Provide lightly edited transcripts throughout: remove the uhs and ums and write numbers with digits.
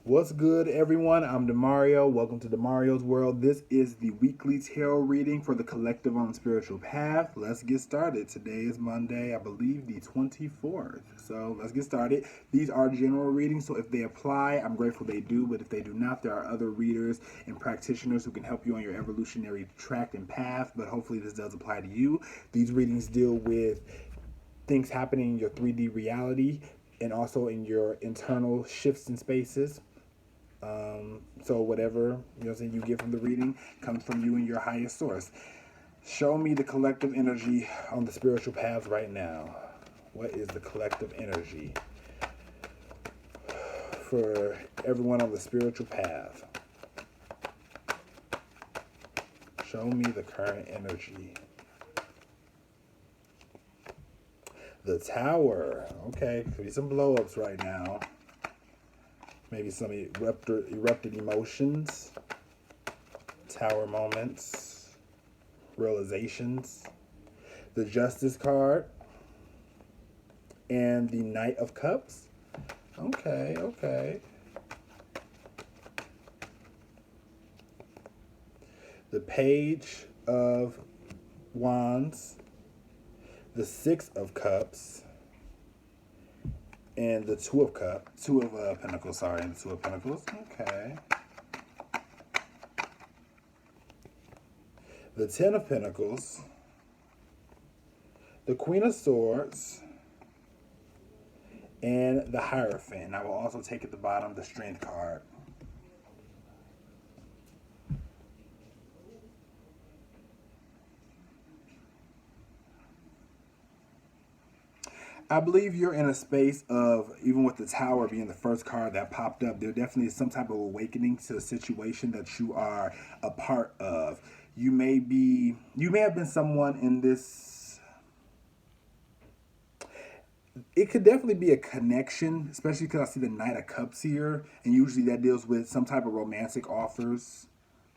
What's good, everyone? I'm Demario. Welcome to Demario's World. This is the weekly tarot reading for the collective on the spiritual path. Let's get started. Today is Monday, I believe the 24th. So let's get started. These are general readings, so if they apply, I'm grateful they do. But if they do not, there are other readers and practitioners who can help you on your evolutionary track and path. But hopefully, this does apply to you. These readings deal with things happening in your 3D reality and also in your internal shifts and spaces. So whatever you get from the reading comes from you and your highest source. Show me the collective energy on the spiritual path right now. What is the collective energy for everyone on the spiritual path? Show me the current energy. The Tower. Okay, could be some blow-ups right now. Maybe some erupted emotions. Tower moments. Realizations. The Justice card. And the Knight of Cups. Okay. The Page of Wands. The Six of Cups. And the Two of Pentacles, sorry, and the Two of Pentacles. Okay. The Ten of Pentacles. The Queen of Swords. And the Hierophant. I will also take at the bottom the Strength card. I believe you're in a space of, even with the Tower being the first card that popped up, there definitely is some type of awakening to a situation that you are a part of. You may have been someone in this. It could definitely be a connection, especially because I see the Knight of Cups here, and usually that deals with some type of romantic offers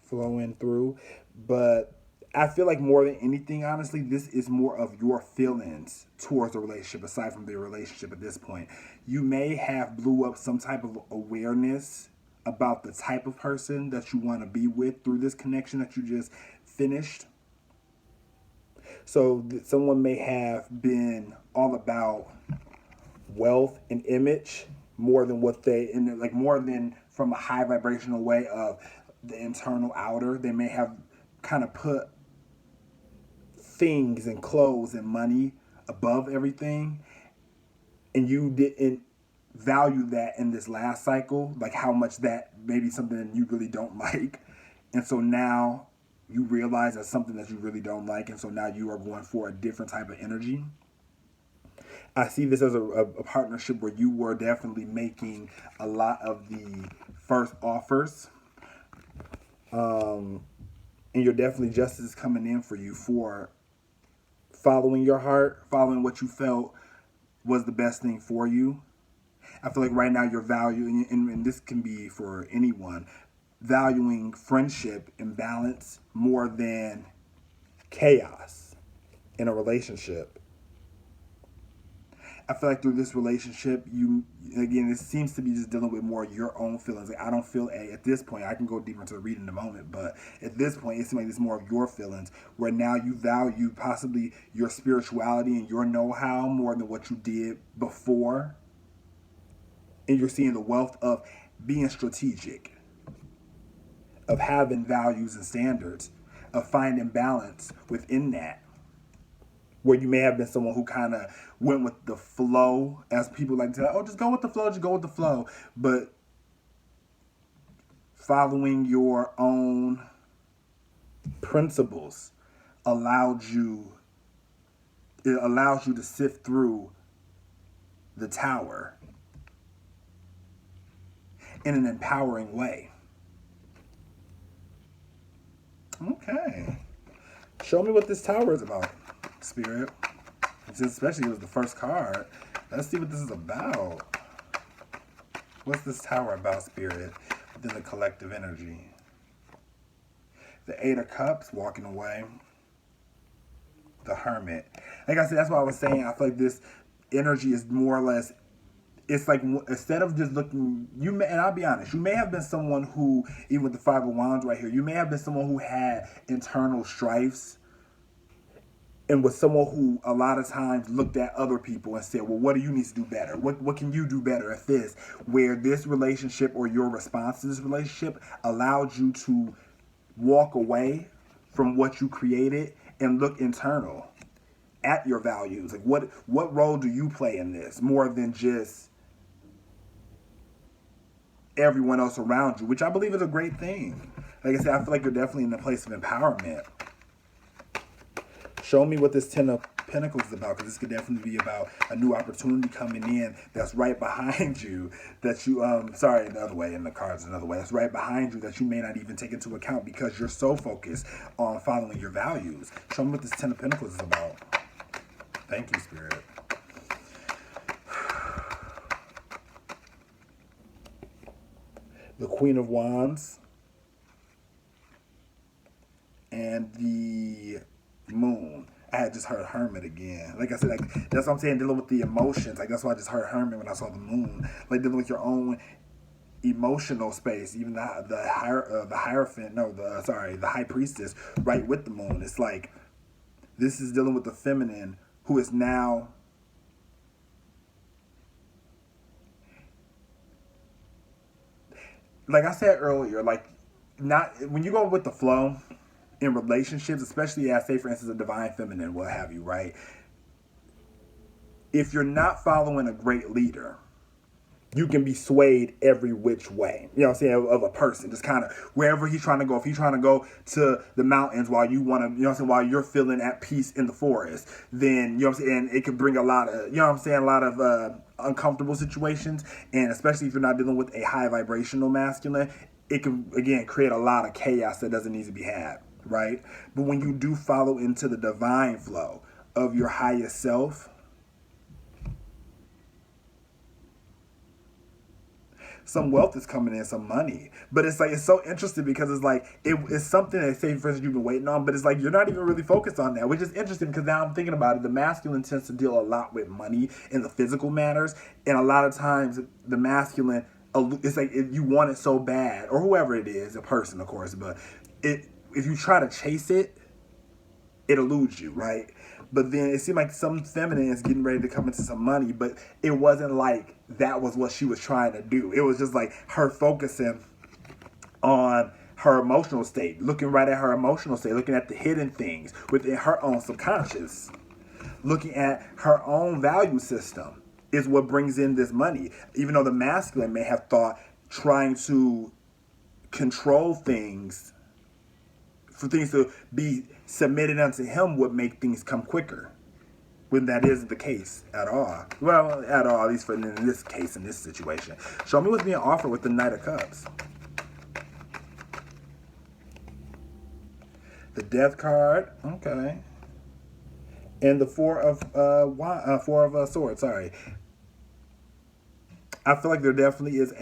flowing through. But I feel like more than anything, honestly, this is more of your feelings towards the relationship, aside from the relationship at this point. You may have blew up some type of awareness about the type of person that you want to be with through this connection that you just finished. So someone may have been all about wealth and image more than what they and like more than from a high vibrational way of the internal outer. They may have kind of put things and clothes and money above everything, and you didn't value that in this last cycle, like how much that maybe something that you really don't like. And so now you realize that's something that you really don't like, and so now you are going for a different type of energy. I see this as a partnership where you were definitely making a lot of the first offers, and you're definitely justice is coming in for you for following your heart, following what you felt was the best thing for you. I feel like right now you're valuing, and this can be for anyone, valuing friendship and balance more than chaos in a relationship. I feel like through this relationship, you again, it seems to be just dealing with more your own feelings. Like I don't feel a at this point. I can go deeper into the reading in a moment, but at this point, it seems like it's more of your feelings. Where now you value possibly your spirituality and your know-how more than what you did before, and you're seeing the wealth of being strategic, of having values and standards, of finding balance within that. Where you may have been someone who kind of went with the flow, as people like to say, oh, just go with the flow, just go with the flow. But following your own principles allowed you, it allows you to sift through the Tower in an empowering way. Okay. Show me what this Tower is about, Spirit. Especially it was the first card. Let's see what this is about. What's this Tower about, Spirit, within the collective energy? The Eight of Cups, walking away. The Hermit. Like I said, that's what I was saying. I feel like this energy is more or less it's like instead of just looking, and I'll be honest, you may have been someone who, even with the Five of Wands right here, you may have been someone who had internal strifes and was someone who a lot of times looked at other people and said, well, what do you need to do better? What can you do better at this? Where this relationship or your response to this relationship allowed you to walk away from what you created and look internal at your values. Like what role do you play in this more than just everyone else around you, which I believe is a great thing. Like I said, I feel like you're definitely in a place of empowerment. Show me what this Ten of Pentacles is about, because this could definitely be about a new opportunity coming in that's right behind you, that you, sorry, the other way, in the cards another way, that's right behind you that you may not even take into account because you're so focused on following your values. Show me what this Ten of Pentacles is about. Thank you, Spirit. The Queen of Wands and the Moon. I had just heard Hermit again. Like I said, like that's what I'm saying, dealing with the emotions. Like that's why I just heard Hermit when I saw the Moon. Like dealing with your own emotional space. Even the Hierophant, no, the High Priestess, right with the Moon. It's like this is dealing with the feminine who is now like I said earlier, like not when you go with the flow in relationships, especially as, say, for instance, a divine feminine, what have you, right? If you're not following a great leader, you can be swayed every which way. You know what I'm saying? Of a person, just kind of wherever he's trying to go. If he's trying to go to the mountains while you want to, you know what I'm saying, while you're feeling at peace in the forest, then, you know what I'm saying, it can bring a lot of, you know what I'm saying, a lot of uncomfortable situations. And especially if you're not dealing with a high vibrational masculine, it can, again, create a lot of chaos that doesn't need to be had, right? But when you do follow into the divine flow of your highest self, some wealth is coming in, some money. But it's like, it's so interesting because it's like, it's something that, say, for instance, you've been waiting on, but it's like, you're not even really focused on that, which is interesting because now I'm thinking about it. The masculine tends to deal a lot with money in the physical matters. And a lot of times the masculine, it's like you want it so bad, or whoever it is, a person, of course, but if you try to chase it, it eludes you, right? But then it seemed like some feminine is getting ready to come into some money, but it wasn't like that was what she was trying to do. It was just like her focusing on her emotional state, looking right at her emotional state, looking at the hidden things within her own subconscious, looking at her own value system is what brings in this money. Even though the masculine may have thought trying to control things, for things to be submitted unto him would make things come quicker, when that isn't the case at all. Well, at all, at least for in this case, in this situation. Show me what's being offered with the Knight of Cups. The Death card, okay, and the Four of Swords. Sorry, I feel like there definitely is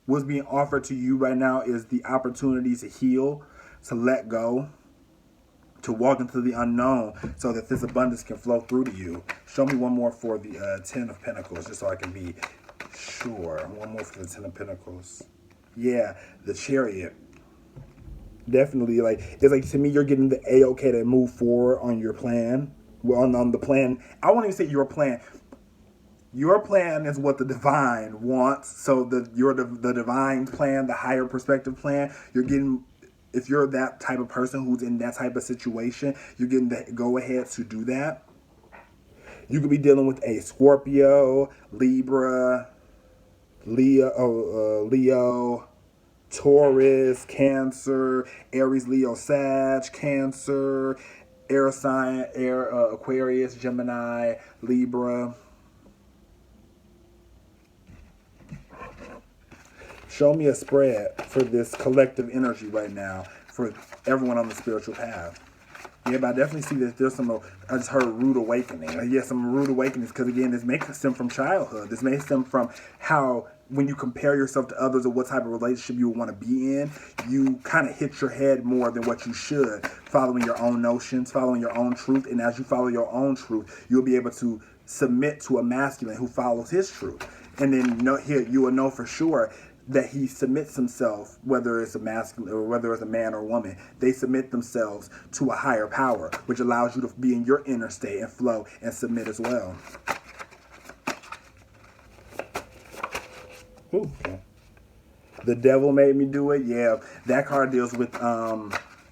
what's being offered to you right now is the opportunity to heal, to let go, to walk into the unknown so that this abundance can flow through to you. Show me one more for the Ten of Pentacles, just so I can be sure. One more for the Ten of Pentacles. Yeah, the Chariot. Definitely, like, it's like, to me, you're getting the A-okay to move forward on your plan. Well, on the plan. I won't even say your plan. Your plan is what the divine wants. So the divine plan, the higher perspective plan, you're getting, if you're that type of person who's in that type of situation, you're getting the go ahead to do that. You could be dealing with a Scorpio, Libra, Leo, Taurus, Cancer, Aries, Leo, Sag, Cancer, air sign, Aquarius, Gemini, Libra. Show me a spread for this collective energy right now for everyone on the spiritual path. Yeah, but I definitely see that there's some, I just heard rude awakening. Yeah, some rude awakenings, because again, this may stem from childhood. This may stem from how, when you compare yourself to others or what type of relationship you want to be in, you kind of hit your head more than what you should, following your own notions, following your own truth. And as you follow your own truth, you'll be able to submit to a masculine who follows his truth. And then you will know for sure that he submits himself, whether it's a masculine or whether it's a man or woman, they submit themselves to a higher power, which allows you to be in your inner state and flow and submit as well. Ooh, okay. The devil made me do it. Yeah, that card deals with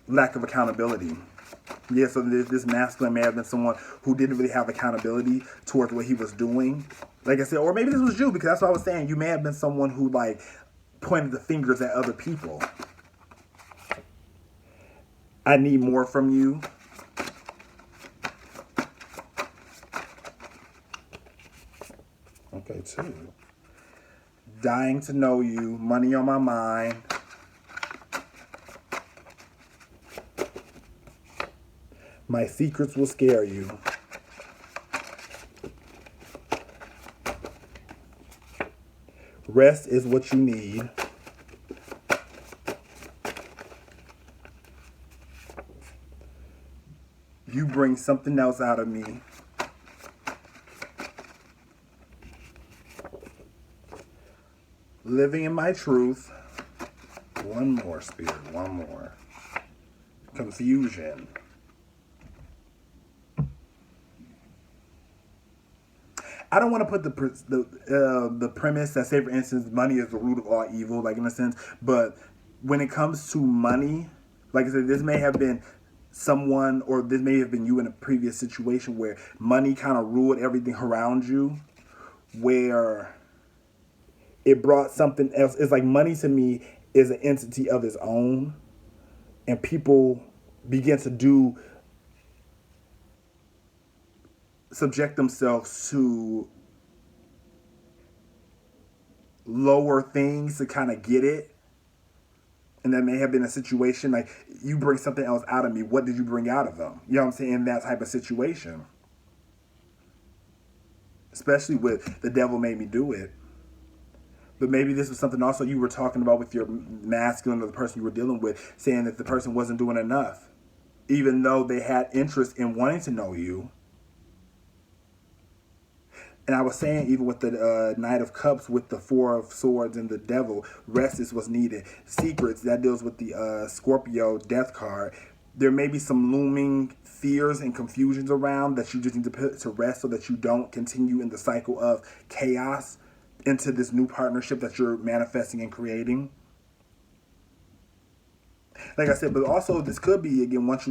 lack of accountability. Yeah, so this masculine may have been someone who didn't really have accountability towards what he was doing. Like I said, or maybe this was you, because that's what I was saying. You may have been someone who like pointed the fingers at other people. I need more from you. Okay, 2. Dying to know you. Money on my mind. My secrets will scare you. Rest is what you need. You bring something else out of me. Living in my truth. One more, Spirit. One more. Confusion. I don't want to put the premise that, say for instance, money is the root of all evil, like in a sense. But when it comes to money, like I said, this may have been someone, or this may have been you in a previous situation where money kind of ruled everything around you, where it brought something else. It's like money to me is an entity of its own, and people begin to subject themselves to lower things to kind of get it. And that may have been a situation like, you bring something else out of me. What did you bring out of them? You know what I'm saying? In that type of situation. Especially with the devil made me do it. But maybe this was something also you were talking about with your masculine or the person you were dealing with, saying that the person wasn't doing enough. Even though they had interest in wanting to know you. And I was saying, even with the Knight of Cups, with the 4 of Swords and the Devil, rest is what's needed. Secrets, that deals with the Scorpio Death card. There may be some looming fears and confusions around that you just need to put to rest so that you don't continue in the cycle of chaos into this new partnership that you're manifesting and creating. Like I said, but also this could be, again, as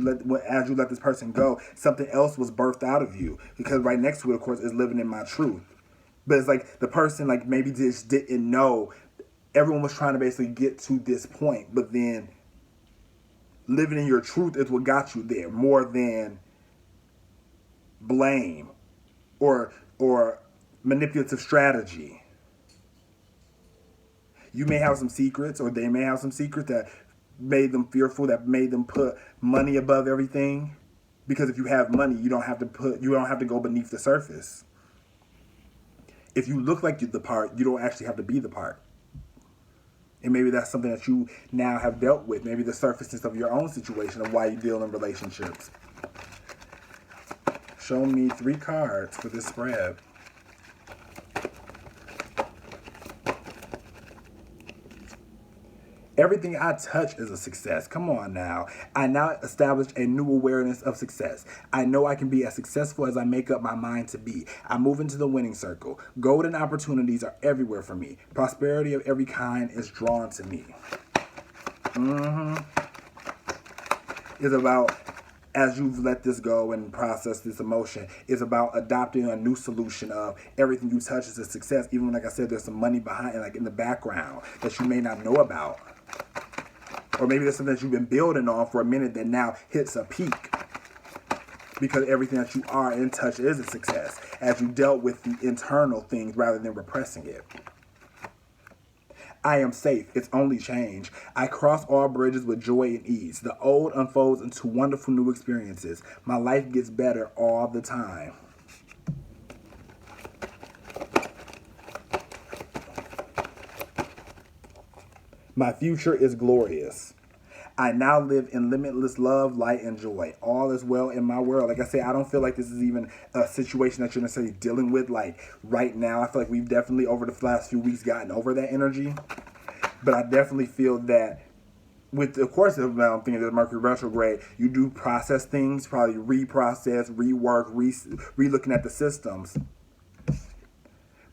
you let this person go, something else was birthed out of you. Because right next to it, of course, is living in my truth. But it's like the person like maybe just didn't know. Everyone was trying to basically get to this point. But then living in your truth is what got you there, more than blame or manipulative strategy. You may have some secrets, or they may have some secrets that made them fearful, that made them put money above everything. Because if you have money, you don't have to go beneath the surface. If you look like you're the part, you don't actually have to be the part. And maybe that's something that you now have dealt with. Maybe the surfaceness of your own situation of why you deal in relationships. Show me 3 cards for this spread. Everything I touch is a success. Come on now. I now establish a new awareness of success. I know I can be as successful as I make up my mind to be. I move into the winning circle. Golden opportunities are everywhere for me. Prosperity of every kind is drawn to me. It's about, as you've let this go and process this emotion, it's about adopting a new solution of everything you touch is a success. Even like I said, there's some money behind, like in the background, that you may not know about. Or maybe there's something that you've been building on for a minute that now hits a peak. Because everything that you are in touch is a success, as you dealt with the internal things rather than repressing it. I am safe. It's only change. I cross all bridges with joy and ease. The old unfolds into wonderful new experiences. My life gets better all the time. My future is glorious. I now live in limitless love, light, and joy. All is well in my world. Like I say, I don't feel like this is even a situation that you're necessarily dealing with like right now. I feel like we've definitely over the last few weeks gotten over that energy. But I definitely feel that with, of course, I'm thinking that Mercury retrograde, you do process things, probably reprocess, rework, re-looking at the systems.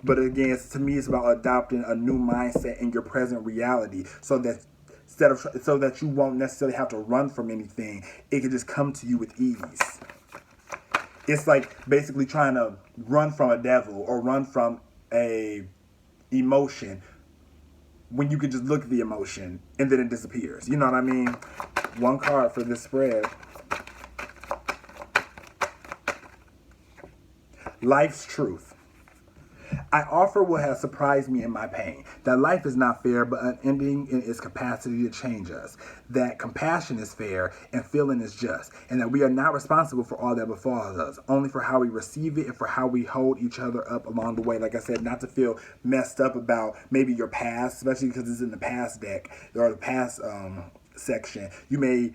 But again, to me, it's about adopting a new mindset in your present reality, so that so that you won't necessarily have to run from anything. It can just come to you with ease. It's like basically trying to run from a devil or run from a emotion when you can just look at the emotion and then it disappears. You know what I mean? One card for this spread. Life's truth. I offer what has surprised me in my pain, that life is not fair but unending in its capacity to change us, that compassion is fair and feeling is just, and that we are not responsible for all that befalls us, only for how we receive it and for how we hold each other up along the way. Like I said, not to feel messed up about maybe your past, especially because it's in the past deck or the past section. You may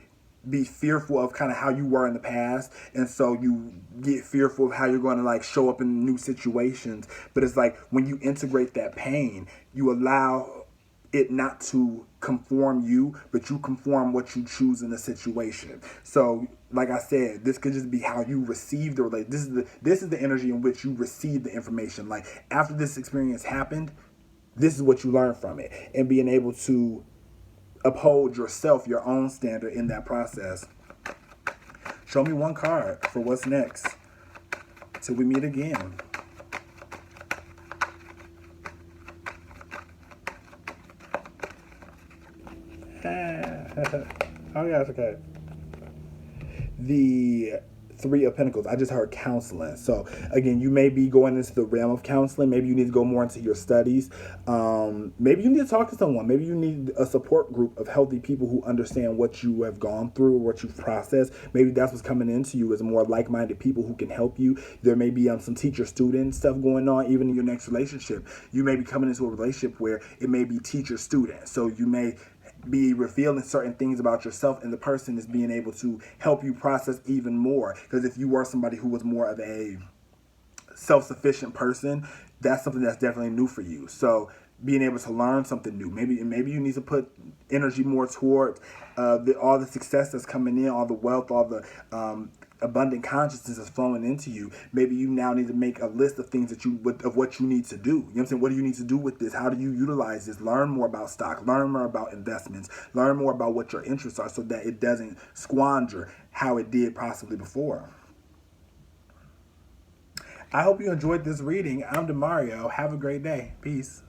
be fearful of kind of how you were in the past, and so you get fearful of how you're going to like show up in new situations. But it's like when you integrate that pain, you allow it not to conform you, but you conform what you choose in the situation. So like I said, this could just be how you receive the relate. This is the energy in which you receive the information. Like after this experience happened, this is what you learn from it, and being able to uphold yourself, your own standard in that process. Show me one card for what's next till we meet again. Oh yeah, it's okay. The Three of Pentacles. I just heard counseling. So again, you may be going into the realm of counseling. Maybe you need to go more into your studies. Maybe you need to talk to someone. Maybe you need a support group of healthy people who understand what you have gone through or what you've processed. Maybe that's what's coming into you, is more like-minded people who can help you. There may be some teacher-student stuff going on even in your next relationship. You may be coming into a relationship where it may be teacher-student. So you may be revealing certain things about yourself, and the person is being able to help you process even more. Because if you were somebody who was more of a self-sufficient person, that's something that's definitely new for you. So being able to learn something new, maybe you need to put energy more toward all the success that's coming in, all the wealth, all the abundant consciousness is flowing into you. Maybe you now need to make a list of things of what you need to do. You know what I'm saying? What do you need to do with this? How do you utilize this? Learn more about stock, learn more about investments, learn more about what your interests are, so that it doesn't squander how it did possibly before. I hope you enjoyed this reading. I'm Demario. Have a great day. Peace.